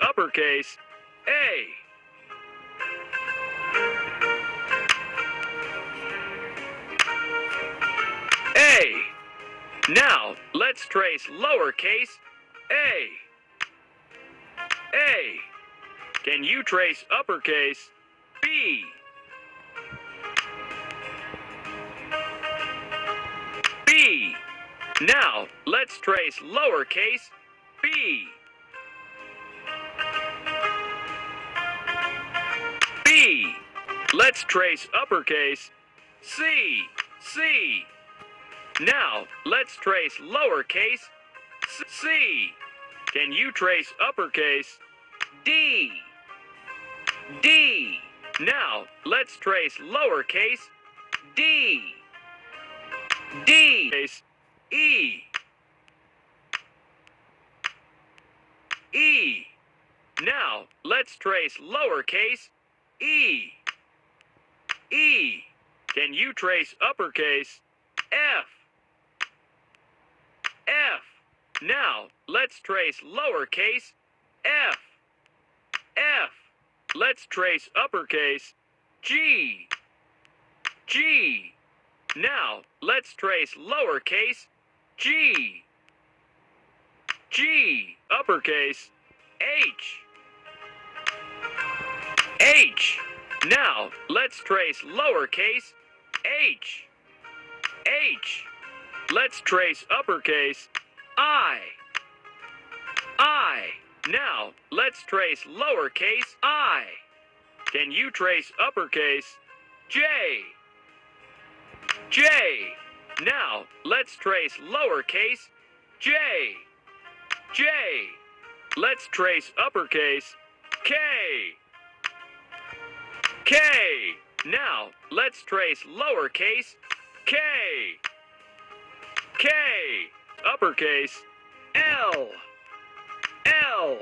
uppercase A. A. Now, let's trace lowercase a. A. Can you trace uppercase B? B. Now, let's trace lowercase b. B. Let's trace uppercase C. C. Now, let's trace lowercase c. Can you trace uppercase D? D. Now, let's trace lowercase d. D. E. E. Now, let's trace lowercase e. E. Can you trace uppercase F? F. Now, let's trace lowercase f. F. Let's trace uppercase G. G. Now, let's trace lowercase g. G. Uppercase H. H. Now, let's trace lowercase h. H. Let's trace uppercase I. I. Now, let's trace lowercase I. Can you trace uppercase J? J. Now, let's trace lowercase j. J. Let's trace uppercase K. K. Now, let's trace lowercase k. K. Uppercase L. L.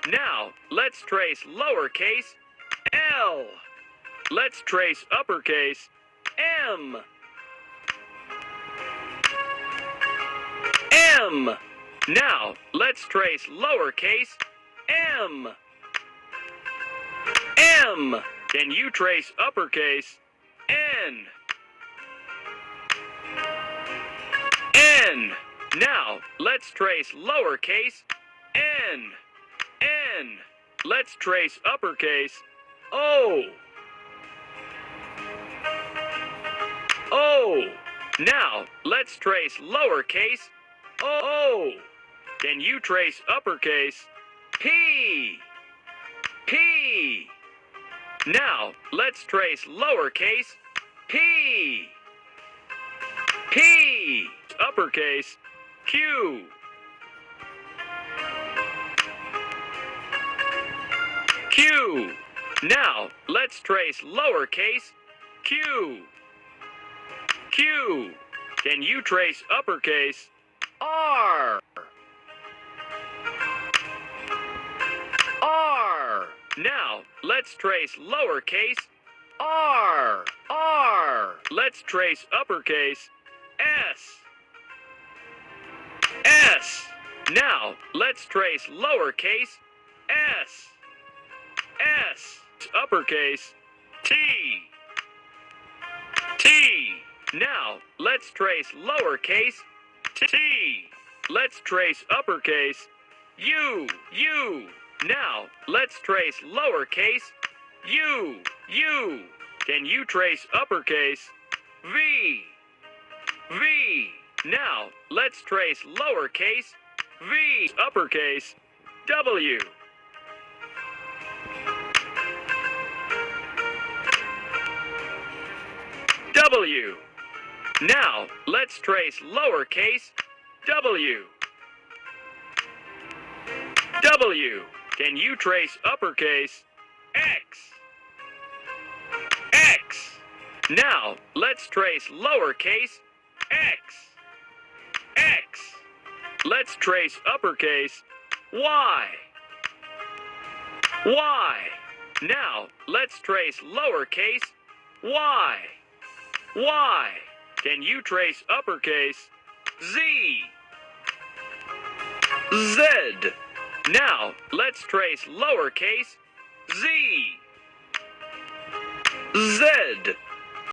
Now, let's trace lowercase l. Let's trace uppercase M. M. Now, let's trace lowercase m. M. Can you trace uppercase N? N. Now, let's trace lowercase n. N. Let's trace uppercase O. O. Now, let's trace lowercase o. Can you trace uppercase P? P. Now, let's trace lowercase p. P. Uppercase Q. Q. Now, let's trace lowercase q. Q. Can you trace uppercase R? R. Now, let's trace lowercase r. R. Let's trace uppercase S. S. Now, let's trace lowercase s. S. Uppercase T. T. Now, let's trace lowercase t. Let's trace uppercase U. U. Now, let's trace lowercase u. U. Can you trace uppercase V? V. Now, let's trace lowercase v. Uppercase W. W. Now, let's trace lowercase w. W. Can you trace uppercase X? X. Now, let's trace lowercase x. X. Let's trace uppercase Y. Y. Now, let's trace lowercase y. Y. Can you trace uppercase Z? Z. Now, let's trace lowercase z. Z.